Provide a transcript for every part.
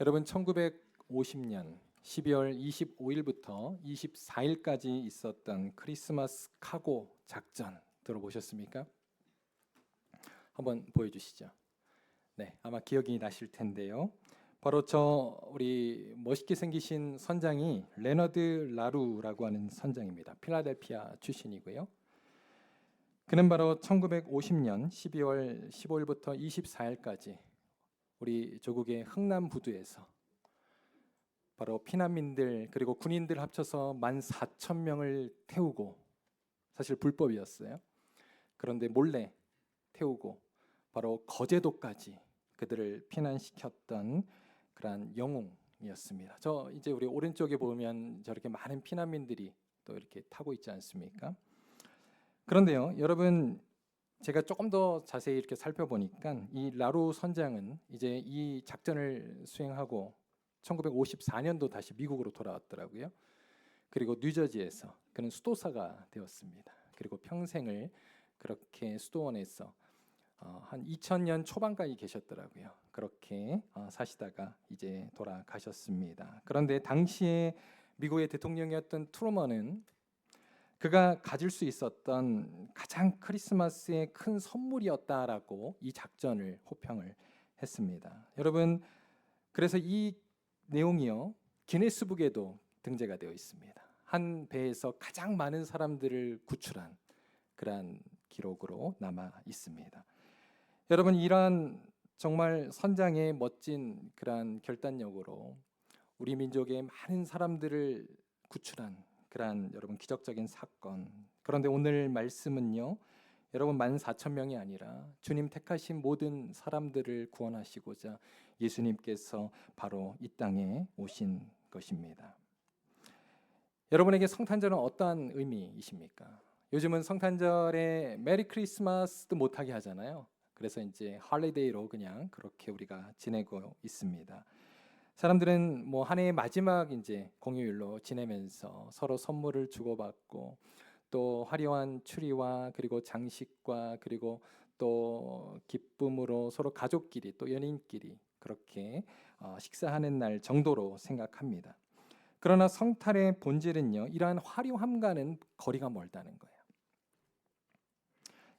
여러분 1950년 12월 25일부터 24일까지 있었던 크리스마스 카고 작전 들어보셨습니까? 한번 보여주시죠. 네, 아마 기억이 나실 텐데요. 바로 우리 멋있게 생기신 선장이 레너드 라루라고 하는 선장입니다. 필라델피아 출신이고요. 그는 바로 1950년 12월 15일부터 24일까지 우리 조국의 흥남 부두에서 바로 피난민들 그리고 군인들 합쳐서 14,000명을 태우고, 사실 불법이었어요. 그런데 몰래 태우고 바로 거제도까지 그들을 피난시켰던 그러한 영웅이었습니다. 이제 우리 오른쪽에 보면 저렇게 많은 피난민들이 또 이렇게 타고 있지 않습니까? 그런데요, 여러분, 제가 조금 더 자세히 이렇게 살펴보니까 이 라루 선장은 이제 이 작전을 수행하고 1954년도 다시 미국으로 돌아왔더라고요. 그리고 뉴저지에서 그는 수도사가 되었습니다. 그리고 평생을 그렇게 수도원에서 한 2000년 초반까지 계셨더라고요. 그렇게 사시다가 이제 돌아가셨습니다. 그런데 당시에 미국의 대통령이었던 트루먼은 그가 가질 수 있었던 가장 크리스마스의 큰 선물이었다라고 이 작전을 호평을 했습니다. 여러분, 그래서 이 내용이요, 기네스북에도 등재가 되어 있습니다. 한 배에서 가장 많은 사람들을 구출한 그러한 기록으로 남아 있습니다. 여러분, 이러한 정말 선장의 멋진 그러한 결단력으로 우리 민족의 많은 사람들을 구출한 그러한 여러분 기적적인 사건. 그런데 오늘 말씀은요, 여러분 14,000명이 아니라 주님 택하신 모든 사람들을 구원하시고자 예수님께서 바로 이 땅에 오신 것입니다. 여러분에게 성탄절은 어떠한 의미이십니까? 요즘은 성탄절에 메리 크리스마스도 못하게 하잖아요. 그래서 이제 할리데이로 그냥 그렇게 우리가 지내고 있습니다. 사람들은 뭐 한 해의 마지막 이제 공휴일로 지내면서 서로 선물을 주고받고 또 화려한 추리와 그리고 장식과 그리고 또 기쁨으로 서로 가족끼리 또 연인끼리 그렇게 식사하는 날 정도로 생각합니다. 그러나 성탄의 본질은요, 이러한 화려함과는 거리가 멀다는 거예요.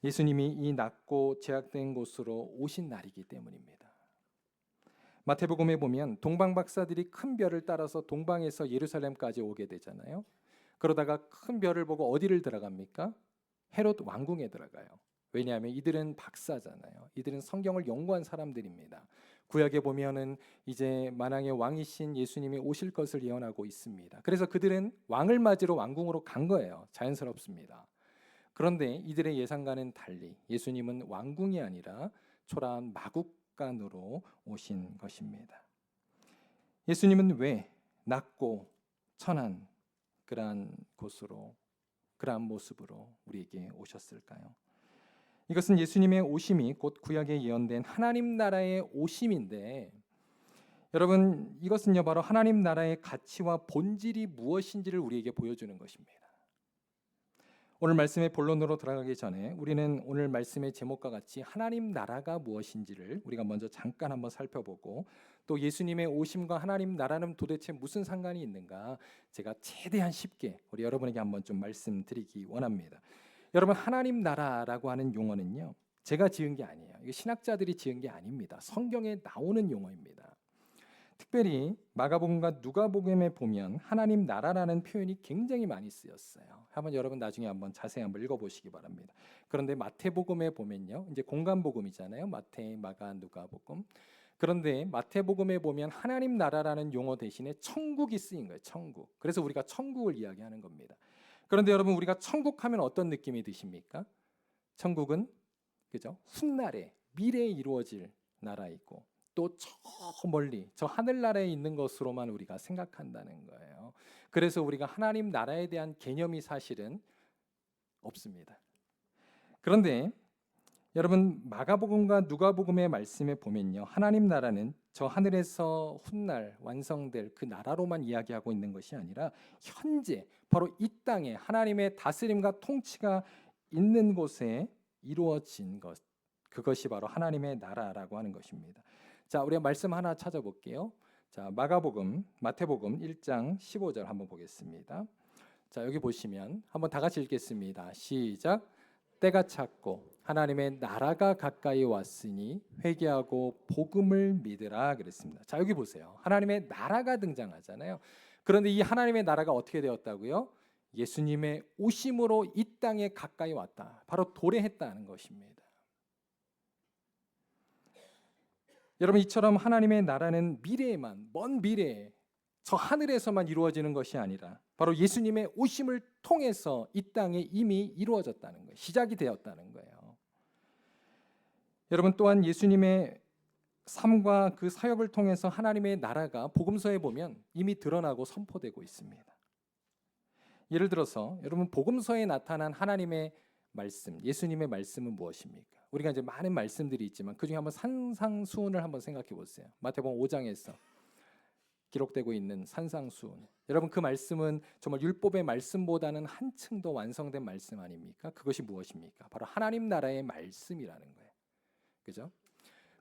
예수님이 이 낮고 제약된 곳으로 오신 날이기 때문입니다. 마태복음에 보면 동방 박사들이 큰 별을 따라서 동방에서 예루살렘까지 오게 되잖아요. 그러다가 큰 별을 보고 어디를 들어갑니까? 헤롯 왕궁에 들어가요. 왜냐하면 이들은 박사잖아요. 이들은 성경을 연구한 사람들입니다. 구약에 보면은 이제 만왕의 왕이신 예수님이 오실 것을 예언하고 있습니다. 그래서 그들은 왕을 맞으러 왕궁으로 간 거예요. 자연스럽습니다. 그런데 이들의 예상과는 달리 예수님은 왕궁이 아니라 초라한 마국간으로 오신 것입니다. 예수님은 왜 낮고 천한 그러한 곳으로, 그러한 모습으로 우리에게 오셨을까요? 이것은 예수님의 오심이 곧 구약에 예언된 하나님 나라의 오심인데, 여러분, 이것은요 바로 하나님 나라의 가치와 본질이 무엇인지를 우리에게 보여주는 것입니다. 오늘 말씀의 본론으로 들어가기 전에 우리는 오늘 말씀의 제목과 같이 하나님 나라가 무엇인지를 우리가 먼저 잠깐 한번 살펴보고, 또 예수님의 오심과 하나님 나라는 도대체 무슨 상관이 있는가 제가 최대한 쉽게 우리 여러분에게 한번 좀 말씀드리기 원합니다. 여러분, 하나님 나라라고 하는 용어는요, 제가 지은 게 아니에요. 이거 신학자들이 지은 게 아닙니다. 성경에 나오는 용어입니다. 특별히 마가복음과 누가복음에 보면 하나님 나라라는 표현이 굉장히 많이 쓰였어요. 여러분 나중에 한번 자세히 한번 읽어보시기 바랍니다. 그런데 마태복음에 보면요, 이제 공간복음이잖아요. 마태, 마가, 누가복음. 그런데 마태복음에 보면 하나님 나라라는 용어 대신에 천국이 쓰인 거예요. 천국. 그래서 우리가 천국을 이야기하는 겁니다. 그런데 여러분, 우리가 천국하면 어떤 느낌이 드십니까? 천국은 그죠? 훗날에 미래에 이루어질 나라이고 또 저 멀리 저 하늘나라에 있는 것으로만 우리가 생각한다는 거예요. 그래서 우리가 하나님 나라에 대한 개념이 사실은 없습니다. 그런데 여러분, 마가복음과 누가복음의 말씀에 보면요, 하나님 나라는 저 하늘에서 훗날 완성될 그 나라로만 이야기하고 있는 것이 아니라 현재 바로 이 땅에 하나님의 다스림과 통치가 있는 곳에 이루어진 것, 그것이 바로 하나님의 나라라고 하는 것입니다. 자, 우리가 말씀 하나 찾아볼게요. 자, 마태복음 1장 15절 한번 보겠습니다. 자, 여기 보시면 한번 다 같이 읽겠습니다. 시작. 때가 찼고 하나님의 나라가 가까이 왔으니 회개하고 복음을 믿으라 그랬습니다. 자, 여기 보세요. 하나님의 나라가 등장하잖아요. 그런데 이 하나님의 나라가 어떻게 되었다고요? 예수님의 오심으로 이 땅에 가까이 왔다. 바로 도래했다는 것입니다. 여러분, 이처럼 하나님의 나라는 미래에만, 먼 미래에 저 하늘에서만 이루어지는 것이 아니라 바로 예수님의 오심을 통해서 이 땅에 이미 이루어졌다는 거예요. 시작이 되었다는 거예요. 여러분, 또한 예수님의 삶과 그 사역을 통해서 하나님의 나라가 복음서에 보면 이미 드러나고 선포되고 있습니다. 예를 들어서 여러분, 복음서에 나타난 하나님의 말씀, 예수님의 말씀은 무엇입니까? 우리가 이제 많은 말씀들이 있지만 그중에 한번 산상수훈을 한번 생각해 보세요. 마태복음 5장에서 기록되고 있는 산상수훈. 여러분, 그 말씀은 정말 율법의 말씀보다는 한층 더 완성된 말씀 아닙니까? 그것이 무엇입니까? 바로 하나님 나라의 말씀이라는 거예요. 그죠?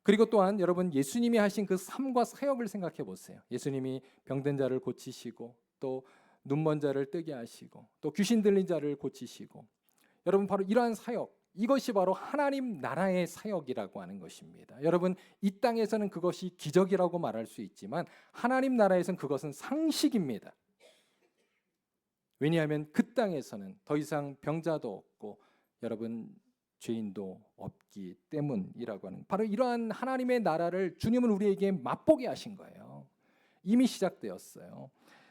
그리고 또한 여러분, 예수님이 하신 그 삶과 사역을 생각해 보세요. 예수님이 병든 자를 고치시고 또 눈먼 자를 뜨게 하시고 또 귀신 들린 자를 고치시고, 여러분, 바로 이러한 사역, 이것이 바로 하나님 나라의 사역이라고 하는 것입니다. 여러분, 이 땅에서는 그것이 기적이라고 말할 수 있지만 하나님 나라에서는 그것은 상식입니다. 왜냐하면 그 땅에서는 더 이상 병자도 없고 여러분, 죄인도 없기 때문이라고 하는, 바로 이러한 하나님의 나라를 주님은 우리에게 맛보게 하신 거예요. 이미 시작되었어요.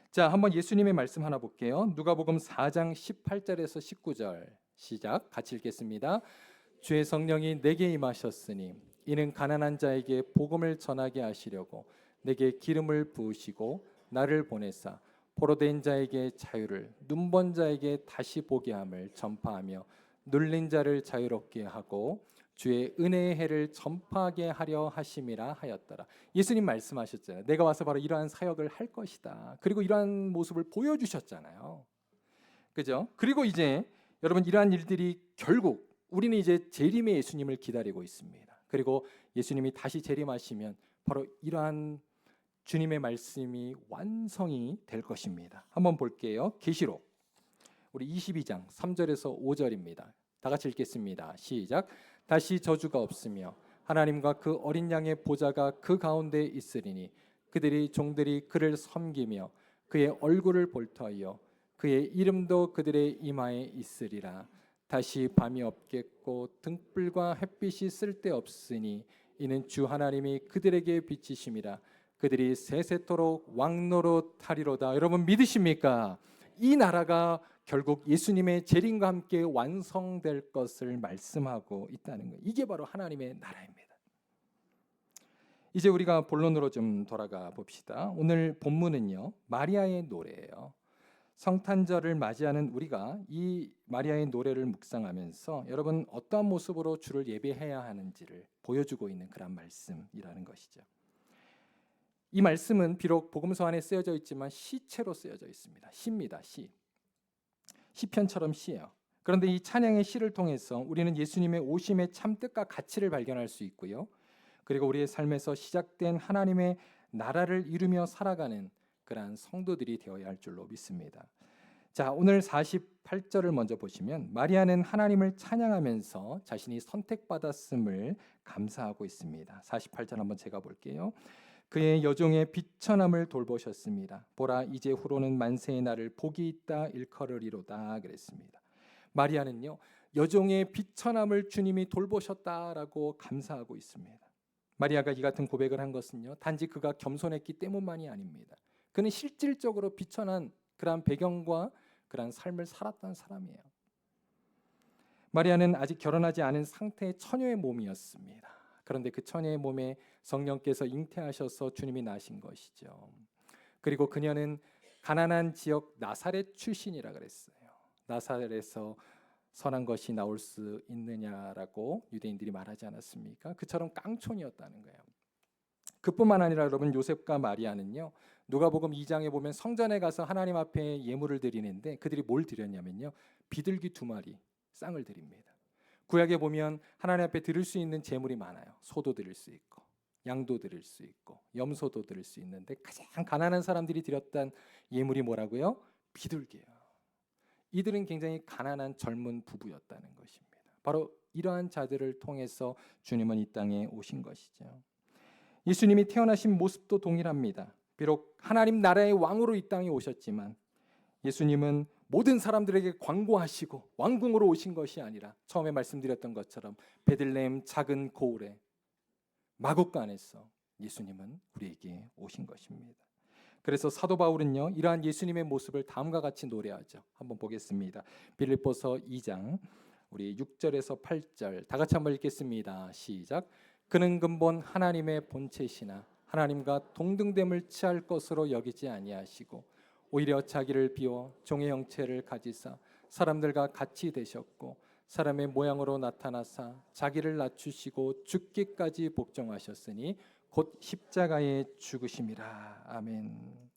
자, 한번 예수님의 말씀 하나 볼게요. 누가복음 4장 18절에서 19절 시작, 같이 읽겠습니다. 주의 성령이 내게 임하셨으니 이는 가난한 자에게 복음을 전하게 하시려고 내게 기름을 부으시고 나를 보내사 포로된 자에게 자유를, 눈먼 자에게 다시 보게 함을 전파하며 눌린 자를 자유롭게 하고 주의 은혜의 해를 전파하게 하려 하심이라 하였더라. 예수님 말씀하셨잖아요. 내가 와서 바로 이러한 사역을 할 것이다. 그리고 이러한 모습을 보여주셨잖아요. 그죠? 그리고 이제 여러분, 이러한 일들이 결국 우리는 이제 재림의 예수님을 기다리고 있습니다. 그리고 예수님이 다시 재림하시면 바로 이러한 주님의 말씀이 완성이 될 것입니다. 한번 볼게요. 계시록 우리 22장 3절에서 5절입니다. 다 같이 읽겠습니다. 시작. 다시 저주가 없으며 하나님과 그 어린 양의 보좌가 그 가운데 있으리니 그들이 종들이 그를 섬기며 그의 얼굴을 볼터하여 그의 이름도 그들의 이마에 있으리라. 다시 밤이 없겠고 등불과 햇빛이 쓸데없으니 이는 주 하나님이 그들에게 비치심이라. 그들이 세세토록 왕노릇 하리로다. 여러분, 믿으십니까? 이 나라가 결국 예수님의 재림과 함께 완성될 것을 말씀하고 있다는 거예요. 이게 바로 하나님의 나라입니다. 이제 우리가 본론으로 좀 돌아가 봅시다. 오늘 본문은요, 마리아의 노래예요. 성탄절을 맞이하는 우리가 이 마리아의 노래를 묵상하면서 여러분, 어떠한 모습으로 주를 예배해야 하는지를 보여주고 있는 그런 말씀이라는 것이죠. 이 말씀은 비록 복음서 안에 쓰여져 있지만 시체로 쓰여져 있습니다. 시입니다. 시편처럼 시예요. 그런데 이 찬양의 시를 통해서 우리는 예수님의 오심의 참뜻과 가치를 발견할 수 있고요. 그리고 우리의 삶에서 시작된 하나님의 나라를 이루며 살아가는 그러한 성도들이 되어야 할 줄로 믿습니다. 자, 오늘 48절을 먼저 보시면 마리아는 하나님을 찬양하면서 자신이 선택받았음을 감사하고 있습니다. 48절 한번 제가 볼게요. 그의 여종의 비천함을 돌보셨습니다. 보라, 이제 후로는 만세의 날을 복이 있다 일컬으리로다 그랬습니다. 마리아는요, 여종의 비천함을 주님이 돌보셨다라고 감사하고 있습니다. 마리아가 이 같은 고백을 한 것은요, 단지 그가 겸손했기 때문만이 아닙니다. 그는 실질적으로 비천한 그러한 배경과 그러한 삶을 살았던 사람이에요. 마리아는 아직 결혼하지 않은 상태의 처녀의 몸이었습니다. 그런데 그 처녀의 몸에 성령께서 잉태하셔서 주님이 나신 것이죠. 그리고 그녀는 가나안 지역 나사렛 출신이라 그랬어요. 나사렛에서 선한 것이 나올 수 있느냐라고 유대인들이 말하지 않았습니까? 그처럼 깡촌이었다는 거예요. 그뿐만 아니라 여러분, 요셉과 마리아는요, 누가복음 2장에 보면 성전에 가서 하나님 앞에 예물을 드리는데 그들이 뭘 드렸냐면요, 비둘기 2마리 쌍을 드립니다. 구약에 보면 하나님 앞에 드릴 수 있는 제물이 많아요. 소도 드릴 수 있고 양도 드릴 수 있고 염소도 드릴 수 있는데 가장 가난한 사람들이 드렸던 예물이 뭐라고요? 비둘기예요. 이들은 굉장히 가난한 젊은 부부였다는 것입니다. 바로 이러한 자들을 통해서 주님은 이 땅에 오신 것이죠. 예수님이 태어나신 모습도 동일합니다. 비록 하나님 나라의 왕으로 이 땅에 오셨지만 예수님은 모든 사람들에게 광고하시고 왕궁으로 오신 것이 아니라 처음에 말씀드렸던 것처럼 베들레헴 작은 고을에 마국간에서 예수님은 우리에게 오신 것입니다. 그래서 사도 바울은요, 이러한 예수님의 모습을 다음과 같이 노래하죠. 한번 보겠습니다. 빌립보서 2장 우리 6절에서 8절 다 같이 한번 읽겠습니다. 시작. 그는 근본 하나님의 본체시나 하나님과 동등됨을 취할 것으로 여기지 아니하시고 오히려 자기를 비워 종의 형체를 가지사 사람들과 같이 되셨고 사람의 모양으로 나타나사 자기를 낮추시고 죽기까지 복종하셨으니 곧 십자가에 죽으심이라. 아멘.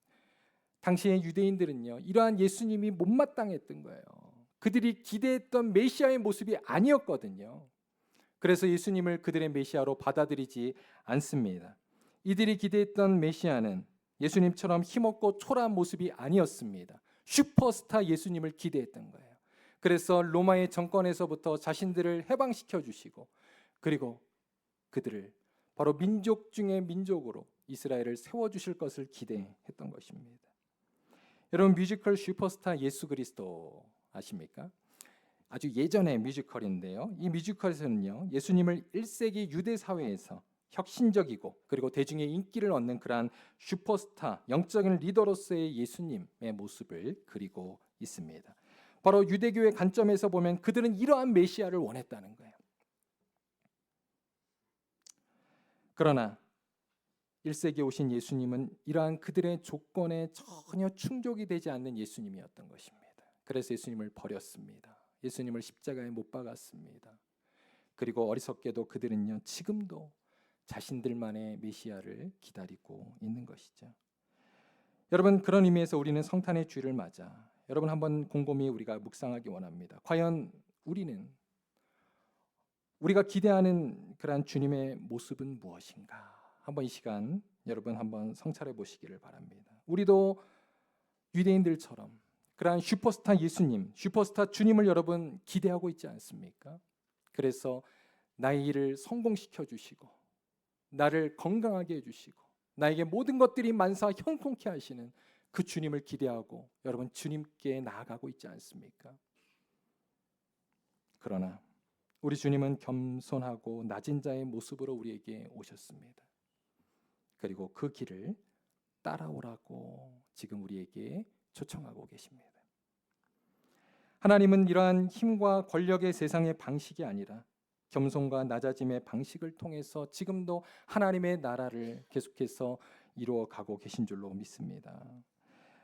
당시의 유대인들은요, 이러한 예수님이 못마땅했던 거예요. 그들이 기대했던 메시아의 모습이 아니었거든요. 그래서 예수님을 그들의 메시아로 받아들이지 않습니다. 이들이 기대했던 메시아는 예수님처럼 힘없고 초라한 모습이 아니었습니다. 슈퍼스타 예수님을 기대했던 거예요. 그래서 로마의 정권에서부터 자신들을 해방시켜 주시고 그리고 그들을 바로 민족 중의 민족으로 이스라엘을 세워주실 것을 기대했던 것입니다. 여러분, 뮤지컬 슈퍼스타 예수 그리스도 아십니까? 아주 예전의 뮤지컬인데요. 이 뮤지컬에서는요, 예수님을 1세기 유대 사회에서 혁신적이고 그리고 대중의 인기를 얻는 그러한 슈퍼스타, 영적인 리더로서의 예수님의 모습을 그리고 있습니다. 바로 유대교의 관점에서 보면 그들은 이러한 메시아를 원했다는 거예요. 그러나 1세기에 오신 예수님은 이러한 그들의 조건에 전혀 충족이 되지 않는 예수님이었던 것입니다. 그래서 예수님을 버렸습니다. 예수님을 십자가에 못 박았습니다. 그리고 어리석게도 그들은요, 지금도 자신들만의 메시아를 기다리고 있는 것이죠. 여러분, 그런 의미에서 우리는 성탄의 주일을 맞아 여러분 한번 곰곰이 우리가 묵상하기 원합니다. 과연 우리가 기대하는 그러한 주님의 모습은 무엇인가? 한번 이 시간 여러분 한번 성찰해 보시기를 바랍니다. 우리도 유대인들처럼 그러한 슈퍼스타 예수님, 슈퍼스타 주님을 여러분 기대하고 있지 않습니까? 그래서 나의 일을 성공시켜 주시고 나를 건강하게 해주시고 나에게 모든 것들이 만사 형통케 하시는 그 주님을 기대하고 여러분 주님께 나아가고 있지 않습니까? 그러나 우리 주님은 겸손하고 낮은 자의 모습으로 우리에게 오셨습니다. 그리고 그 길을 따라오라고 지금 우리에게 초청하고 계십니다. 하나님은 이러한 힘과 권력의 세상의 방식이 아니라 겸손과 낮아짐의 방식을 통해서 지금도 하나님의 나라를 계속해서 이루어가고 계신 줄로 믿습니다.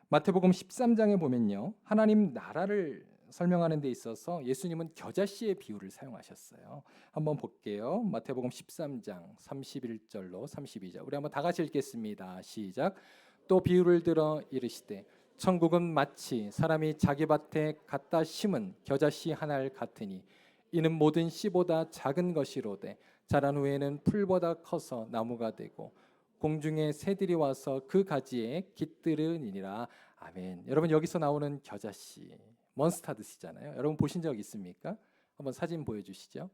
마태복음 13장에 보면요, 하나님 나라를 설명하는 데 있어서 예수님은 겨자씨의 비유를 사용하셨어요. 한번 볼게요. 마태복음 13장 31절로 32절 우리 한번 다 같이 읽겠습니다. 시작. 또 비유를 들어 이르시되 천국은 마치 사람이 자기 밭에 갖다 심은 겨자씨 하나를 같으니 이는 모든 씨보다 작은 것이로되 자란 후에는 풀보다 커서 나무가 되고 공중의 새들이 와서 그 가지에 깃들으니라. 아멘. 여러분, 여기서 나오는 겨자씨 먼스타드씨잖아요. 여러분 보신 적 있습니까? 한번 사진 보여주시죠.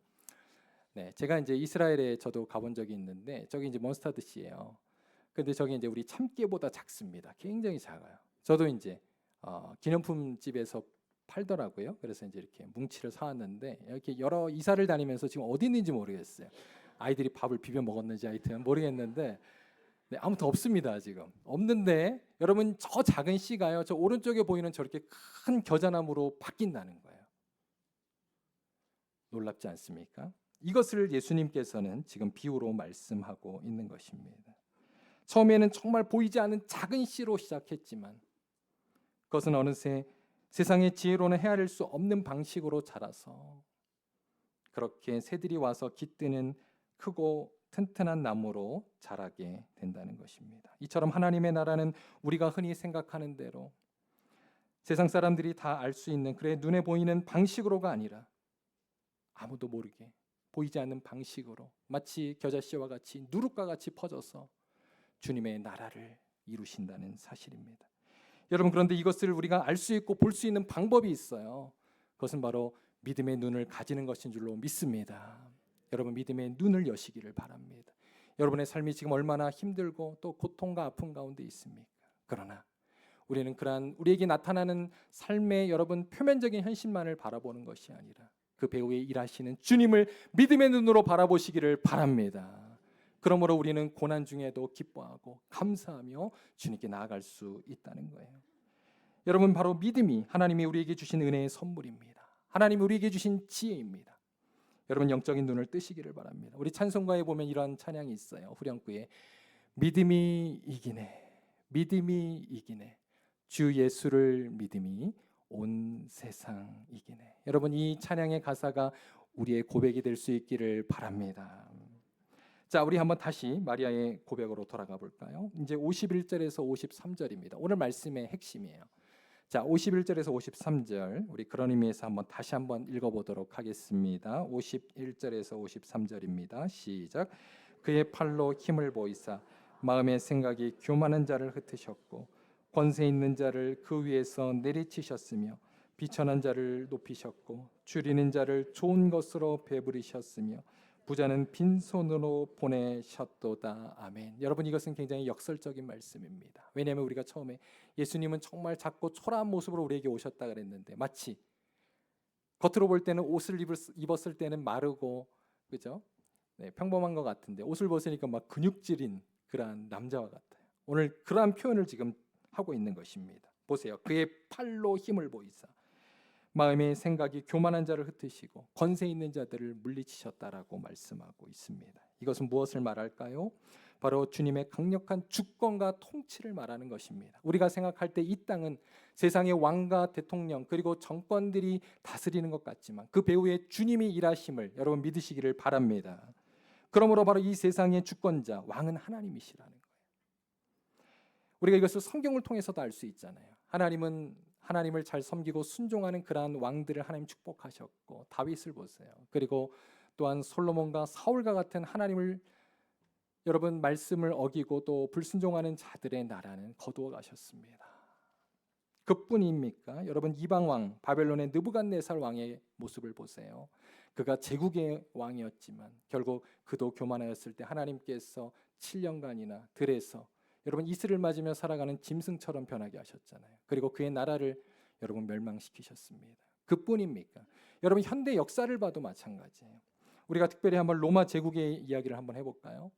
네, 제가 이제 이스라엘에 저도 가본 적이 있는데 저기 이제 먼스타드씨예요. 근데 저기 이제 우리 참깨보다 작습니다. 굉장히 작아요. 저도 이제 기념품 집에서 팔더라고요. 그래서 이제 이렇게 뭉치를 사왔는데 이렇게 여러 이사를 다니면서 지금 어디 있는지 모르겠어요. 아이들이 밥을 비벼 먹었는지 하여튼 모르겠는데 네, 아무튼 없습니다. 지금 없는데 여러분 저 작은 씨가요, 저 오른쪽에 보이는 저렇게 큰 겨자나무로 바뀐다는 거예요. 놀랍지 않습니까? 이것을 예수님께서는 지금 비유로 말씀하고 있는 것입니다. 처음에는 정말 보이지 않는 작은 씨로 시작했지만 그것은 어느새 세상의 지혜로는 헤아릴 수 없는 방식으로 자라서 그렇게 새들이 와서 깃드는 크고 튼튼한 나무로 자라게 된다는 것입니다. 이처럼 하나님의 나라는 우리가 흔히 생각하는 대로 세상 사람들이 다 알 수 있는 그래 눈에 보이는 방식으로가 아니라 아무도 모르게 보이지 않는 방식으로 마치 겨자씨와 같이 누룩과 같이 퍼져서 주님의 나라를 이루신다는 사실입니다. 여러분, 그런데 이것을 우리가 알 수 있고 볼 수 있는 방법이 있어요. 그것은 바로 믿음의 눈을 가지는 것인 줄로 믿습니다. 여러분, 믿음의 눈을 여시기를 바랍니다. 여러분의 삶이 지금 얼마나 힘들고 또 고통과 아픔 가운데 있습니까? 그러나 우리는 그러한 우리에게 나타나는 삶의 여러분 표면적인 현실만을 바라보는 것이 아니라 그 배후에 일하시는 주님을 믿음의 눈으로 바라보시기를 바랍니다. 그러므로 우리는 고난 중에도 기뻐하고 감사하며 주님께 나아갈 수 있다는 거예요. 여러분, 바로 믿음이 하나님이 우리에게 주신 은혜의 선물입니다. 하나님이 우리에게 주신 지혜입니다. 여러분, 영적인 눈을 뜨시기를 바랍니다. 우리 찬송가에 보면 이런 찬양이 있어요. 후렴구에 믿음이 이기네, 믿음이 이기네, 주 예수를 믿음이 온 세상 이기네. 여러분, 이 찬양의 가사가 우리의 고백이 될 수 있기를 바랍니다. 자, 우리 한번 다시 마리아의 고백으로 돌아가 볼까요? 이제 51절에서 53절입니다. 오늘 말씀의 핵심이에요. 자, 51절에서 53절 우리 그런 의미에서 다시 한번 읽어보도록 하겠습니다. 51절에서 53절입니다. 시작. 그의 팔로 힘을 보이사 마음의 생각이 교만한 자를 흩으셨고 권세 있는 자를 그 위에서 내리치셨으며 비천한 자를 높이셨고 줄이는 자를 좋은 것으로 배부리셨으며 부자는 빈손으로 보내셨도다. 아멘. 여러분, 이것은 굉장히 역설적인 말씀입니다. 왜냐하면 우리가 처음에 예수님은 정말 작고 초라한 모습으로 우리에게 오셨다 그랬는데 마치 겉으로 볼 때는 옷을 입었을 때는 마르고 그죠? 네, 평범한 것 같은데 옷을 벗으니까 막 근육질인 그러한 남자와 같아요. 오늘 그러한 표현을 지금 하고 있는 것입니다. 보세요. 그의 팔로 힘을 보이사 마음의 생각이 교만한 자를 흩으시고 권세 있는 자들을 물리치셨다라고 말씀하고 있습니다. 이것은 무엇을 말할까요? 바로 주님의 강력한 주권과 통치를 말하는 것입니다. 우리가 생각할 때 이 땅은 세상의 왕과 대통령 그리고 정권들이 다스리는 것 같지만 그 배후에 주님이 일하심을 여러분 믿으시기를 바랍니다. 그러므로 바로 이 세상의 주권자 왕은 하나님이시라는 거예요. 우리가 이것을 성경을 통해서도 알 수 있잖아요. 하나님을 잘 섬기고 순종하는 그러한 왕들을 하나님 축복하셨고 다윗을 보세요. 그리고 또한 솔로몬과 사울과 같은 하나님을 여러분 말씀을 어기고 또 불순종하는 자들의 나라는 거두어 가셨습니다. 그뿐입니까? 여러분, 이방 왕 바벨론의 느부갓네살 왕의 모습을 보세요. 그가 제국의 왕이었지만 결국 그도 교만하였을 때 하나님께서 7년간이나 들에서 여러분 이슬을 맞으며 살아가는 짐승처럼 변하게 하셨잖아요. 그리고 그의 나라를 여러분 멸망시키셨습니다. 그뿐입니까? 여러분 현대 역사를 봐도 마찬가지예요. 우리가 특별히 한번 로마 제국의 이야기를 한번 해볼까요?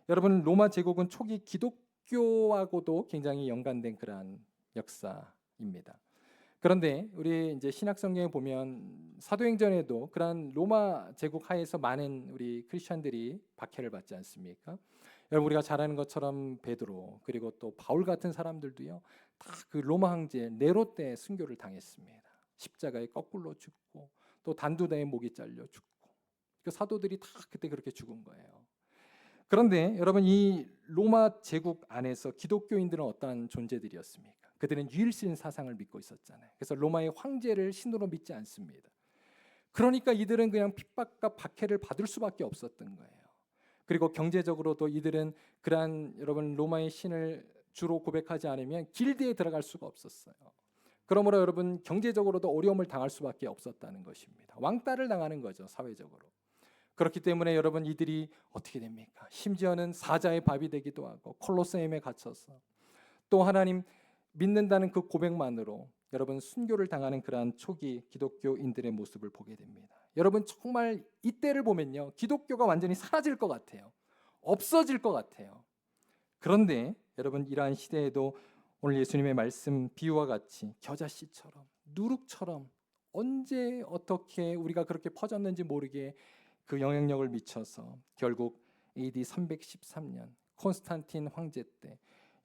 여러분, 로마 제국은 초기 기독교하고도 굉장히 연관된 그러한 역사입니다. 그런데 우리 이제 신약 성경에 보면 사도행전에도 그러한 로마 제국 하에서 많은 우리 크리스천들이 박해를 받지 않습니까? 여러분, 우리가 잘 아는 것처럼 베드로 그리고 또 바울 같은 사람들도요 다 그 로마 황제 네로 때 순교를 당했습니다. 십자가에 거꾸로 죽고 또 단두대에 목이 잘려 죽고 그 사도들이 다 그때 그렇게 죽은 거예요. 그런데 여러분, 이 로마 제국 안에서 기독교인들은 어떠한 존재들이었습니까? 그들은 유일신 사상을 믿고 있었잖아요. 그래서 로마의 황제를 신으로 믿지 않습니다. 그러니까 이들은 그냥 핍박과 박해를 받을 수밖에 없었던 거예요. 그리고 경제적으로도 이들은 그러한 여러분 로마의 신을 주로 고백하지 않으면 길드에 들어갈 수가 없었어요. 그러므로 여러분 경제적으로도 어려움을 당할 수밖에 없었다는 것입니다. 왕따를 당하는 거죠, 사회적으로. 그렇기 때문에 여러분 이들이 어떻게 됩니까? 심지어는 사자의 밥이 되기도 하고 콜로세움에 갇혀서 또 하나님 믿는다는 그 고백만으로 여러분 순교를 당하는 그러한 초기 기독교인들의 모습을 보게 됩니다. 여러분 정말 이때를 보면요 기독교가 완전히 사라질 것 같아요. 없어질 것 같아요. 그런데 여러분 이러한 시대에도 오늘 예수님의 말씀 비유와 같이 겨자씨처럼 누룩처럼 언제 어떻게 우리가 그렇게 퍼졌는지 모르게 그 영향력을 미쳐서 결국 AD 313년 콘스탄틴 황제 때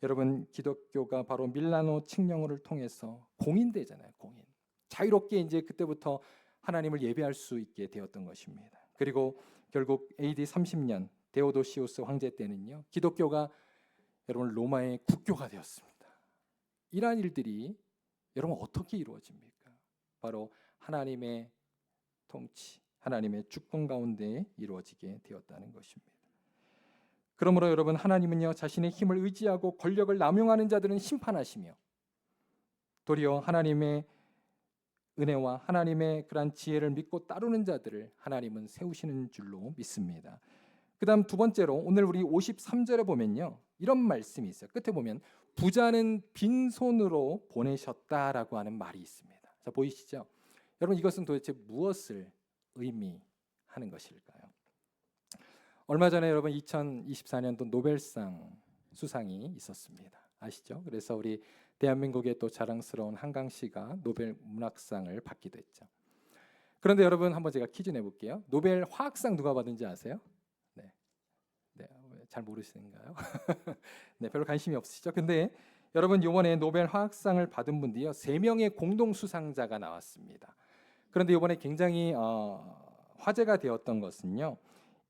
여러분 기독교가 바로 밀라노 칙령을 통해서 공인되잖아요. 공인. 자유롭게 이제 그때부터 하나님을 예배할 수 있게 되었던 것입니다. 그리고 결국 AD 30년 데오도시우스 황제 때는요. 기독교가 여러분 로마의 국교가 되었습니다. 이러한 일들이 여러분 어떻게 이루어집니까? 바로 하나님의 통치, 하나님의 주권 가운데 이루어지게 되었다는 것입니다. 그러므로 여러분, 하나님은요 자신의 힘을 의지하고 권력을 남용하는 자들은 심판하시며 도리어 하나님의 은혜와 하나님의 그러한 지혜를 믿고 따르는 자들을 하나님은 세우시는 줄로 믿습니다. 그 다음 두 번째로 오늘 우리 53절에 보면요 이런 말씀이 있어요. 끝에 보면 부자는 빈손으로 보내셨다라고 하는 말이 있습니다. 자, 보이시죠? 여러분, 이것은 도대체 무엇을 의미하는 것일까요? 얼마 전에 여러분 2024년도 노벨상 수상이 있었습니다. 아시죠? 그래서 우리 대한민국의 또 자랑스러운 한강 씨가 노벨 문학상을 받기도 했죠. 그런데 여러분, 한번 제가 퀴즈 내볼게요. 노벨 화학상 누가 받은지 아세요? 네, 잘 모르시는가요? 네, 별로 관심이 없으시죠? 근데 여러분, 이번에 노벨 화학상을 받은 분들이요 3명의 공동 수상자가 나왔습니다. 그런데 이번에 굉장히 화제가 되었던 것은요,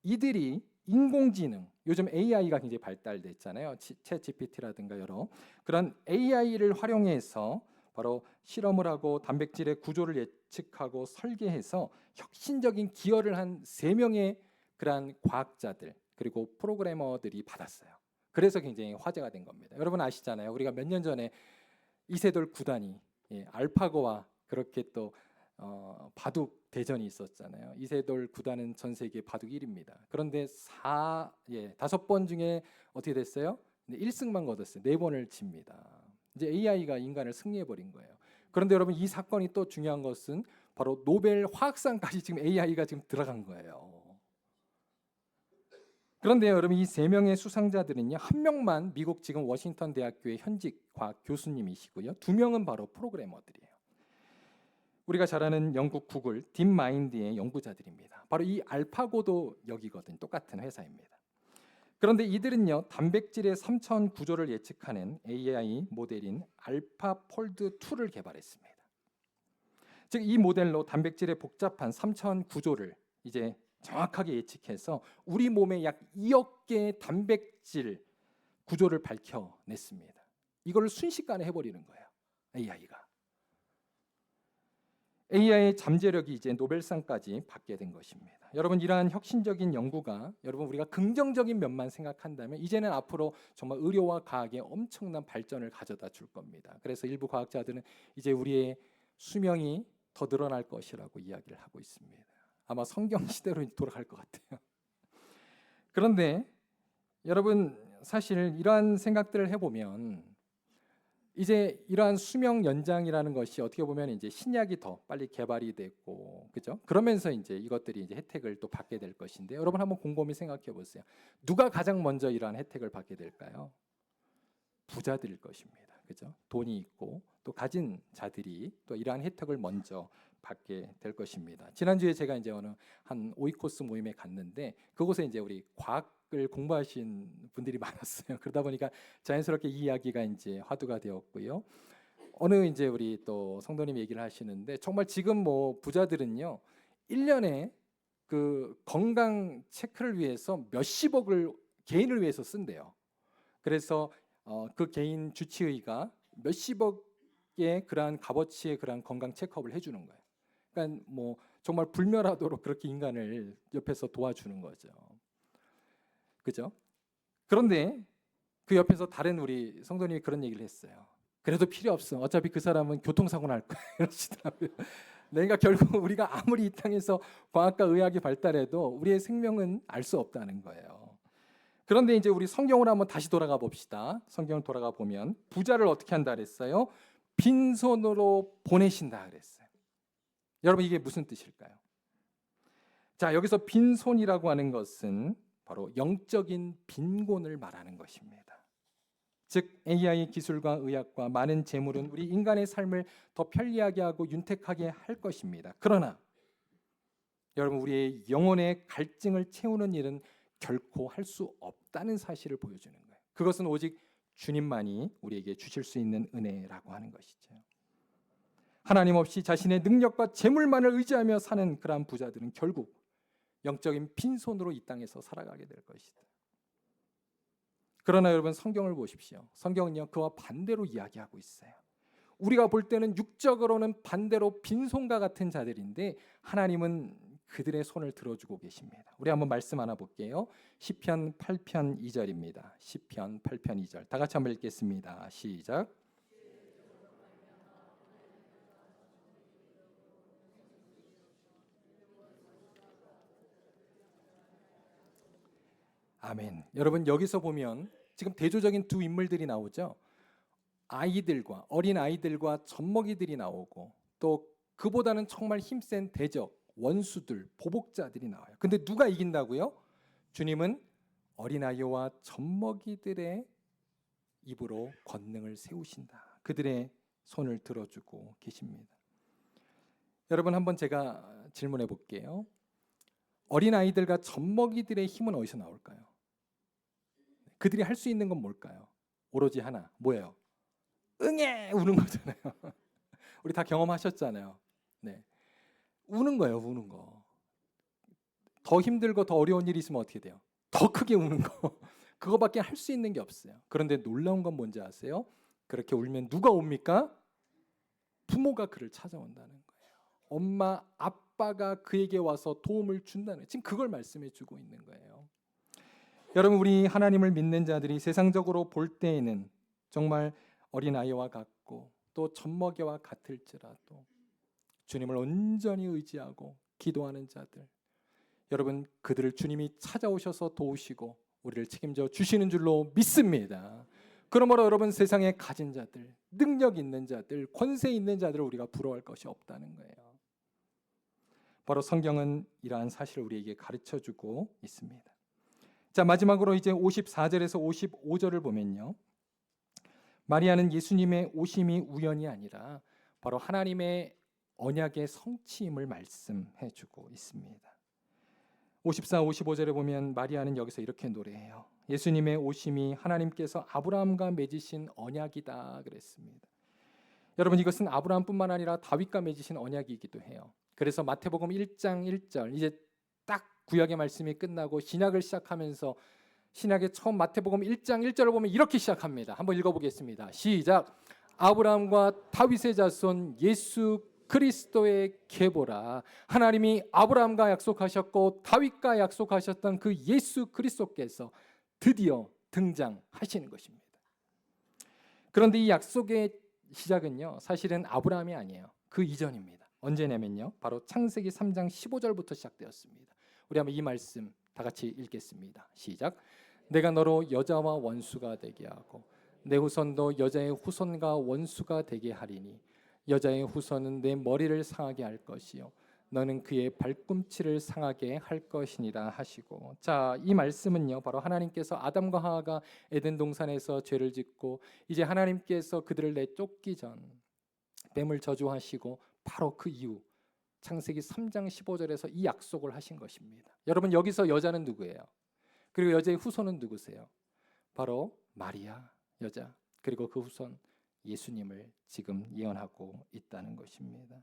이들이 인공지능, 요즘 AI가 굉장히 발달됐잖아요. 챗 GPT라든가 여러 그런 AI를 활용해서 바로 실험을 하고 단백질의 구조를 예측하고 설계해서 혁신적인 기여를 한 3명의 그러한 과학자들 그리고 프로그래머들이 받았어요. 그래서 굉장히 화제가 된 겁니다. 여러분 아시잖아요. 우리가 몇 년 전에 이세돌 구단이 알파고와 그렇게 또 바둑 대전이 있었잖아요. 이세돌 구단은 전 세계 바둑 1위입니다. 그런데 5번 중에 어떻게 됐어요? 1승만 거뒀어요. 4번을 집니다. 이제 AI가 인간을 승리해 버린 거예요. 그런데 여러분, 이 사건이 또 중요한 것은 바로 노벨 화학상까지 지금 AI가 지금 들어간 거예요. 그런데 여러분, 이 3명의 수상자들은요, 한 명만 미국 지금 워싱턴 대학교의 현직 과학 교수님이시고요, 2명은 바로 프로그래머들이에요. 우리가 잘 아는 영국 구글 딥마인드의 연구자들입니다. 바로 이 알파고도 여기거든, 똑같은 회사입니다. 그런데 이들은요 단백질의 3차원 구조를 예측하는 AI 모델인 알파폴드 2를 개발했습니다. 즉, 이 모델로 단백질의 복잡한 3차원 구조를 이제 정확하게 예측해서 우리 몸에 약 2억 개의 단백질 구조를 밝혀냈습니다. 이걸 순식간에 해버리는 거예요, AI가. AI의 잠재력이 이제 노벨상까지 받게 된 것입니다. 여러분, 이러한 혁신적인 연구가 여러분 우리가 긍정적인 면만 생각한다면 이제는 앞으로 정말 의료와 과학에 엄청난 발전을 가져다 줄 겁니다. 그래서 일부 과학자들은 이제 우리의 수명이 더 늘어날 것이라고 이야기를 하고 있습니다. 아마 성경 시대로 돌아갈 것 같아요. 그런데 여러분, 사실 이러한 생각들을 해보면 이제 이러한 수명 연장이라는 것이 어떻게 보면 이제 신약이 더 빨리 개발이 됐고, 그죠? 그러면서 이제 이것들이 이제 혜택을 또 받게 될 것인데, 여러분 한번 곰곰이 생각해 보세요. 누가 가장 먼저 이러한 혜택을 받게 될까요? 부자들일 것입니다. 그죠? 돈이 있고 또 가진 자들이 또 이러한 혜택을 먼저 받게 될 것입니다. 지난주에 제가 이제 어느 한 오이코스 모임에 갔는데 그곳에 이제 우리 과학을 공부하신 분들이 많았어요. 그러다 보니까 자연스럽게 이 이야기가 이제 화두가 되었고요. 어느 이제 우리 또 성도님 얘기를 하시는데 정말 지금 뭐 부자들은요 1년에 그 건강 체크를 위해서 몇십억을 개인을 위해서 쓴대요. 그래서 그 개인 주치의가 몇십억의 그러한 값어치의 그러한 건강 체크업을 해주는 거예요. 그러니까 뭐 정말 불멸하도록 그렇게 인간을 옆에서 도와주는 거죠. 그죠? 그런데 그 옆에서 다른 우리 성도님이 그런 얘기를 했어요. 그래도 필요 없어. 어차피 그 사람은 교통사고 날 거야. 이러시더라고요. 그러니까 결국 우리가 아무리 이 땅에서 과학과 의학이 발달해도 우리의 생명은 알 수 없다는 거예요. 그런데 이제 우리 성경으로 한번 다시 돌아가 봅시다. 성경을 돌아가 보면 부자를 어떻게 한다 그랬어요? 빈손으로 보내신다 그랬어요. 여러분, 이게 무슨 뜻일까요? 자, 여기서 빈손이라고 하는 것은 바로 영적인 빈곤을 말하는 것입니다. 즉 AI 기술과 의학과 많은 재물은 우리 인간의 삶을 더 편리하게 하고 윤택하게 할 것입니다. 그러나 여러분, 우리의 영혼의 갈증을 채우는 일은 결코 할 수 없다는 사실을 보여주는 거예요. 그것은 오직 주님만이 우리에게 주실 수 있는 은혜라고 하는 것이죠. 하나님 없이 자신의 능력과 재물만을 의지하며 사는 그러한 부자들은 결국 영적인 빈손으로 이 땅에서 살아가게 될 것이다. 그러나 여러분, 성경을 보십시오. 성경은요 그와 반대로 이야기하고 있어요. 우리가 볼 때는 육적으로는 반대로 빈손과 같은 자들인데 하나님은 그들의 손을 들어주고 계십니다. 우리 한번 말씀 하나 볼게요. 시편 8편 2절입니다. 시편 8편 2절. 다 같이 한번 읽겠습니다. 시작. 아멘. 여러분 여기서 보면 지금 대조적인 두 인물들이 나오죠. 아이들과 어린 아이들과 젖먹이들이 나오고 또 그보다는 정말 힘센 대적, 원수들, 보복자들이 나와요. 근데 누가 이긴다고요? 주님은 어린아이와 젖먹이들의 입으로 권능을 세우신다. 그들의 손을 들어주고 계십니다. 여러분 한번 제가 질문해 볼게요. 어린아이들과 젖먹이들의 힘은 어디서 나올까요? 그들이 할 수 있는 건 뭘까요? 오로지 하나, 뭐예요? 응애 우는 거잖아요. 우리 다 경험하셨잖아요. 네, 우는 거예요, 우는 거. 더 힘들고 더 어려운 일이 있으면 어떻게 돼요? 더 크게 우는 거. 그거밖에 할 수 있는 게 없어요. 그런데 놀라운 건 뭔지 아세요? 그렇게 울면 누가 옵니까? 부모가 그를 찾아온다는 거예요. 엄마, 아빠가 그에게 와서 도움을 준다는 거예요. 지금 그걸 말씀해 주고 있는 거예요. 여러분 우리 하나님을 믿는 자들이 세상적으로 볼 때에는 정말 어린아이와 같고 또 젖먹이와 같을지라도 주님을 온전히 의지하고 기도하는 자들, 여러분 그들을 주님이 찾아오셔서 도우시고 우리를 책임져 주시는 줄로 믿습니다. 그러므로 여러분 세상에 가진 자들, 능력 있는 자들, 권세 있는 자들을 우리가 부러워할 것이 없다는 거예요. 바로 성경은 이러한 사실을 우리에게 가르쳐주고 있습니다. 자, 마지막으로 이제 54절에서 55절을 보면요, 마리아는 예수님의 오심이 우연이 아니라 바로 하나님의 언약의 성취임을 말씀해주고 있습니다. 54, 55절에 보면 마리아는 여기서 이렇게 노래해요. 예수님의 오심이 하나님께서 아브라함과 맺으신 언약이다 그랬습니다. 여러분 이것은 아브라함뿐만 아니라 다윗과 맺으신 언약이기도 해요. 그래서 마태복음 1장 1절, 이제 딱 구약의 말씀이 끝나고 신약을 시작하면서 신약의 처음 마태복음 1장 1절을 보면 이렇게 시작합니다. 한번 읽어보겠습니다. 시작. 아브라함과 다윗의 자손 예수 그리스도의 계보라. 하나님이 아브라함과 약속하셨고 다윗과 약속하셨던 그 예수 그리스도께서 드디어 등장하시는 것입니다. 그런데 이 약속의 시작은요, 사실은 아브라함이 아니에요. 그 이전입니다. 언제냐면요, 바로 창세기 3장 15절부터 시작되었습니다. 우리 한번 이 말씀 다 같이 읽겠습니다. 시작. 내가 너로 여자와 원수가 되게 하고 내 후손도 여자의 후손과 원수가 되게 하리니 여자의 후손은 내 머리를 상하게 할 것이요 너는 그의 발꿈치를 상하게 할 것이니라 하시고, 자, 이 말씀은요 바로 하나님께서 아담과 하와가 에덴 동산에서 죄를 짓고 이제 하나님께서 그들을 내쫓기 전 뱀을 저주하시고 바로 그 이후 창세기 3장 15절에서 이 약속을 하신 것입니다. 여러분 여기서 여자는 누구예요? 그리고 여자의 후손은 누구세요? 바로 마리아 여자, 그리고 그 후손 예수님을 지금 예언하고 있다는 것입니다.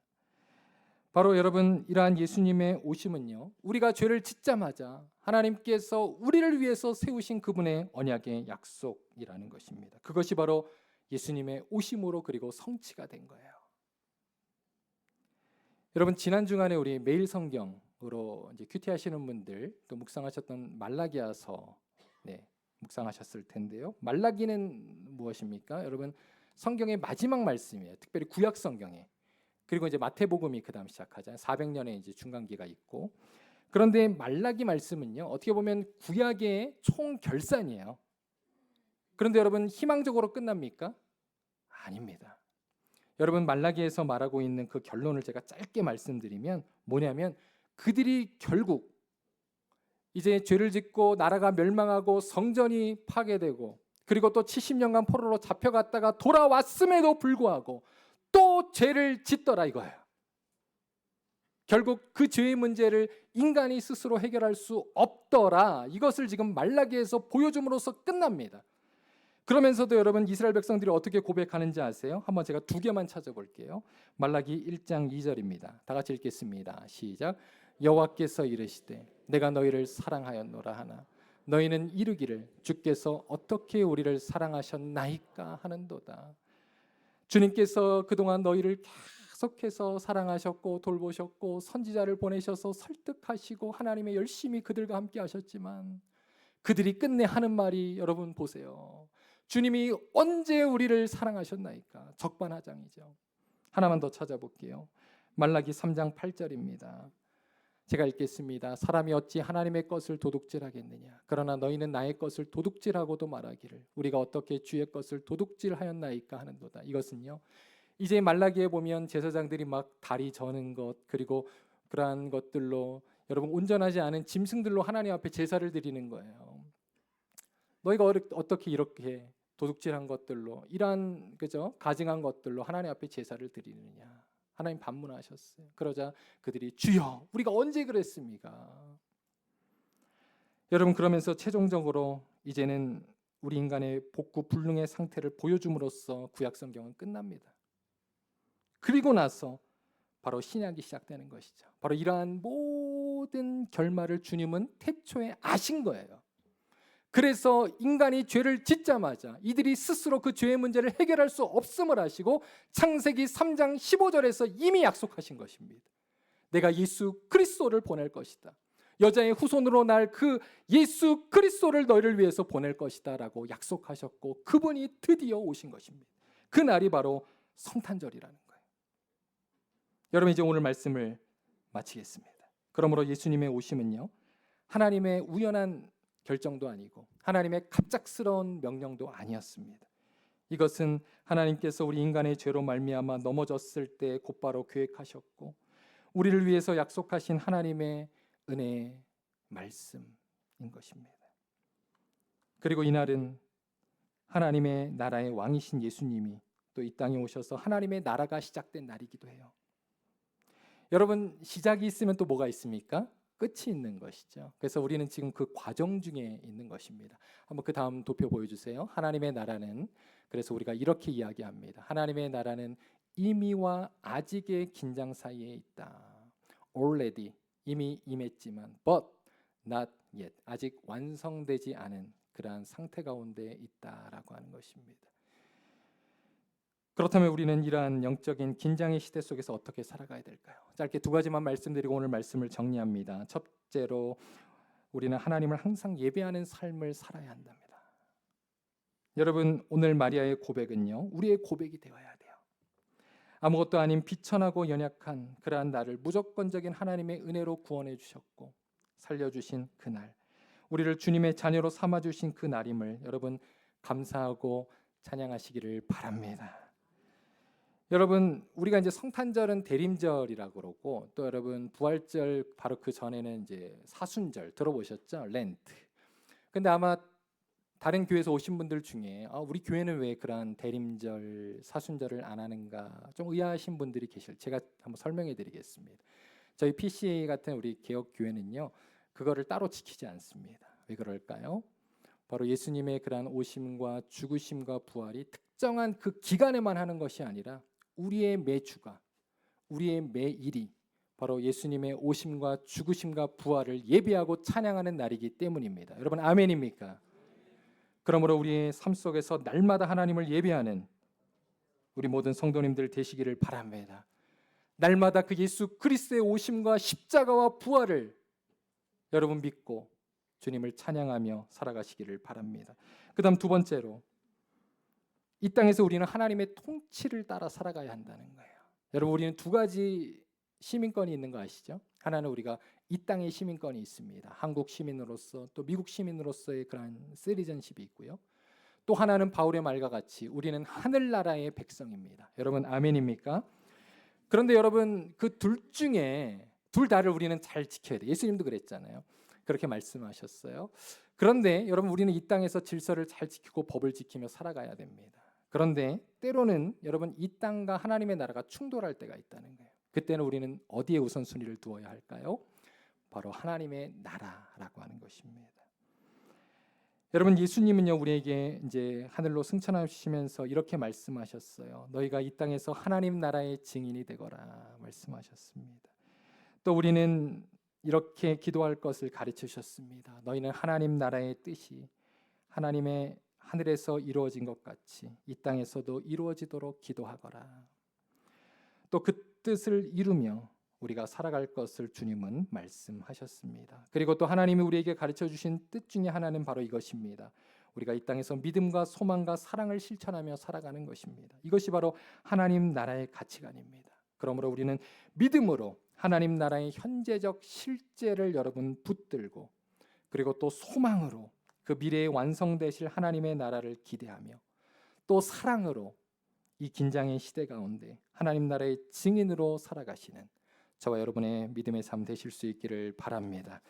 바로 여러분 이러한 예수님의 오심은요, 우리가 죄를 짓자마자 하나님께서 우리를 위해서 세우신 그분의 언약의 약속이라는 것입니다. 그것이 바로 예수님의 오심으로 그리고 성취가 된 거예요. 여러분 지난 주간에 우리 매일 성경으로 이제 큐티하시는 분들 또 묵상하셨던 말라기야서 묵상하셨을 텐데요. 말라기는 무엇입니까? 여러분 성경의 마지막 말씀이에요. 특별히 구약 성경에. 그리고 이제 마태복음이 그다음 시작하잖아요. 400년의 이제 중간기가 있고. 그런데 말라기 말씀은요, 어떻게 보면 구약의 총결산이에요. 그런데 여러분 희망적으로 끝납니까? 아닙니다. 여러분 말라기에서 말하고 있는 그 결론을 제가 짧게 말씀드리면 뭐냐면, 그들이 결국 이제 죄를 짓고 나라가 멸망하고 성전이 파괴되고 그리고 또 70년간 포로로 잡혀갔다가 돌아왔음에도 불구하고 또 죄를 짓더라 이거예요. 결국 그 죄의 문제를 인간이 스스로 해결할 수 없더라. 이것을 지금 말라기에서 보여줌으로써 끝납니다. 그러면서도 여러분 이스라엘 백성들이 어떻게 고백하는지 아세요? 한번 제가 두 개만 찾아볼게요. 말라기 1장 2절입니다. 다 같이 읽겠습니다. 시작. 여호와께서 이르시되 내가 너희를 사랑하였노라 하나 너희는 이르기를 주께서 어떻게 우리를 사랑하셨나이까 하는도다. 주님께서 그동안 너희를 약속해서 사랑하셨고 돌보셨고 선지자를 보내셔서 설득하시고 하나님의 열심히 그들과 함께 하셨지만 그들이 끝내 하는 말이 여러분 보세요. 주님이 언제 우리를 사랑하셨나이까? 적반하장이죠. 하나만 더 찾아볼게요. 말라기 3장 8절입니다. 제가 읽겠습니다. 사람이 어찌 하나님의 것을 도둑질하겠느냐? 그러나 너희는 나의 것을 도둑질하고도 말하기를 우리가 어떻게 주의 것을 도둑질하였나이까 하는도다. 이것은요. 이제 말라기에 보면 제사장들이 막 다리 저는 것 그리고 그러한 것들로 여러분 온전하지 않은 짐승들로 하나님 앞에 제사를 드리는 거예요. 너희가 어떻게 이렇게 도둑질한 것들로 이러한 그죠? 가증한 것들로 하나님 앞에 제사를 드리느냐? 하나님 반문하셨어요. 그러자 그들이 주여 우리가 언제 그랬습니까? 여러분 그러면서 최종적으로 이제는 우리 인간의 복구 불능의 상태를 보여줌으로써 구약 성경은 끝납니다. 그리고 나서 바로 신약이 시작되는 것이죠. 바로 이러한 모든 결말을 주님은 태초에 아신 거예요. 그래서 인간이 죄를 짓자마자 이들이 스스로 그 죄의 문제를 해결할 수 없음을 아시고 창세기 3장 15절에서 이미 약속하신 것입니다. 내가 예수 그리스도를 보낼 것이다. 여자의 후손으로 날 그 예수 그리스도를 너희를 위해서 보낼 것이다 라고 약속하셨고 그분이 드디어 오신 것입니다. 그 날이 바로 성탄절이라는 거예요. 여러분 이제 오늘 말씀을 마치겠습니다. 그러므로 예수님의 오심은요 하나님의 우연한 결정도 아니고 하나님의 갑작스러운 명령도 아니었습니다. 이것은 하나님께서 우리 인간의 죄로 말미암아 넘어졌을 때 곧바로 계획하셨고 우리를 위해서 약속하신 하나님의 은혜의 말씀인 것입니다. 그리고 이날은 하나님의 나라의 왕이신 예수님이 또 이 땅에 오셔서 하나님의 나라가 시작된 날이기도 해요. 여러분 시작이 있으면 또 뭐가 있습니까? 끝이 있는 것이죠. 그래서 우리는 지금 그 과정 중에 있는 것입니다. 한번 그 다음 도표 보여주세요. 하나님의 나라는 그래서 우리가 이렇게 이야기합니다. 하나님의 나라는 이미와 아직의 긴장 사이에 있다. Already 이미 임했지만 but not yet 아직 완성되지 않은 그러한 상태 가운데 있다라고 하는 것입니다. 그렇다면 우리는 이러한 영적인 긴장의 시대 속에서 어떻게 살아가야 될까요? 짧게 두 가지만 말씀드리고 오늘 말씀을 정리합니다. 첫째로 우리는 하나님을 항상 예배하는 삶을 살아야 한답니다. 여러분 오늘 마리아의 고백은요 우리의 고백이 되어야 돼요. 아무것도 아닌 비천하고 연약한 그러한 나를 무조건적인 하나님의 은혜로 구원해 주셨고 살려주신 그날 우리를 주님의 자녀로 삼아주신 그 날임을 여러분 감사하고 찬양하시기를 바랍니다. 여러분 우리가 이제 성탄절은 대림절이라고 그러고 또 여러분 부활절 바로 그 전에는 이제 사순절 들어보셨죠? 렌트. 근데 아마 다른 교회에서 오신 분들 중에 우리 교회는 왜 그런 대림절 사순절을 안 하는가 좀 의아하신 분들이 계실 제가 한번 설명해 드리겠습니다. 저희 PCA 같은 우리 개혁 교회는요 그거를 따로 지키지 않습니다. 왜 그럴까요? 바로 예수님의 그러한 오심과 죽으심과 부활이 특정한 그 기간에만 하는 것이 아니라 우리의 매주가 우리의 매일이 바로 예수님의 오심과 죽으심과 부활을 예배하고 찬양하는 날이기 때문입니다. 여러분 아멘입니까? 그러므로 우리의 삶 속에서 날마다 하나님을 예배하는 우리 모든 성도님들 되시기를 바랍니다. 날마다 그 예수 그리스도의 오심과 십자가와 부활을 여러분 믿고 주님을 찬양하며 살아가시기를 바랍니다. 그 다음 두 번째로 이 땅에서 우리는 하나님의 통치를 따라 살아가야 한다는 거예요. 여러분 우리는 두 가지 시민권이 있는 거 아시죠? 하나는 우리가 이 땅의 시민권이 있습니다. 한국 시민으로서 또 미국 시민으로서의 그런 시티즌십이 있고요. 또 하나는 바울의 말과 같이 우리는 하늘나라의 백성입니다. 여러분 아멘입니까? 그런데 여러분 그 둘 중에 둘 다를 우리는 잘 지켜야 돼요. 예수님도 그랬잖아요. 그렇게 말씀하셨어요. 그런데 여러분 우리는 이 땅에서 질서를 잘 지키고 법을 지키며 살아가야 됩니다. 그런데 때로는 여러분 이 땅과 하나님의 나라가 충돌할 때가 있다는 거예요. 그때는 우리는 어디에 우선순위를 두어야 할까요? 바로 하나님의 나라라고 하는 것입니다. 여러분 예수님은요 우리에게 이제 하늘로 승천하시면서 이렇게 말씀하셨어요. 너희가 이 땅에서 하나님 나라의 증인이 되거라 말씀하셨습니다. 또 우리는 이렇게 기도할 것을 가르쳐 주셨습니다. 너희는 하나님 나라의 뜻이 하나님의 하늘에서 이루어진 것 같이 이 땅에서도 이루어지도록 기도하거라. 또 그 뜻을 이루며 우리가 살아갈 것을 주님은 말씀하셨습니다. 그리고 또 하나님이 우리에게 가르쳐 주신 뜻 중에 하나는 바로 이것입니다. 우리가 이 땅에서 믿음과 소망과 사랑을 실천하며 살아가는 것입니다. 이것이 바로 하나님 나라의 가치관입니다. 그러므로 우리는 믿음으로 하나님 나라의 현재적 실제를 여러분 붙들고, 그리고 또 소망으로 그 미래에 완성되실 하나님의 나라를 기대하며, 또 사랑으로 이 긴장의 시대 가운데 하나님 나라의 증인으로 살아가시는 저와 여러분의 믿음의 삶 되실 수 있기를 바랍니다.